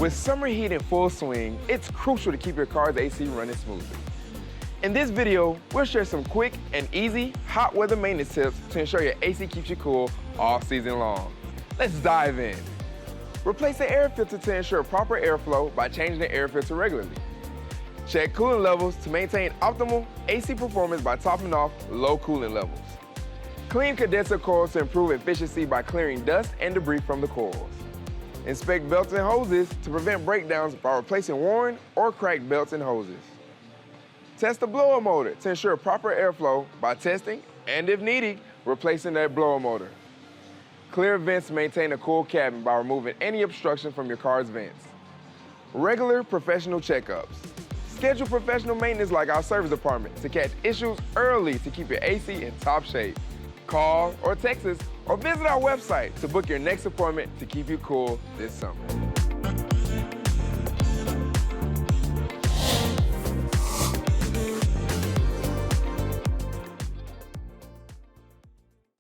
With summer heat in full swing, it's crucial to keep your car's AC running smoothly. In this video, we'll share some quick and easy hot weather maintenance tips to ensure your AC keeps you cool all season long. Let's dive in. Replace the air filter to ensure proper airflow by changing the air filter regularly. Check coolant levels to maintain optimal AC performance by topping off low coolant levels. Clean condenser coils to improve efficiency by clearing dust and debris from the coils. Inspect belts and hoses to prevent breakdowns by replacing worn or cracked belts and hoses. Test the blower motor to ensure proper airflow by testing and, if needed, replacing that blower motor. Clear vents to maintain a cool cabin by removing any obstruction from your car's vents. Regular professional checkups. Schedule professional maintenance like our service department to catch issues early to keep your AC in top shape. Call or text us or visit our website to book your next appointment to keep you cool this summer.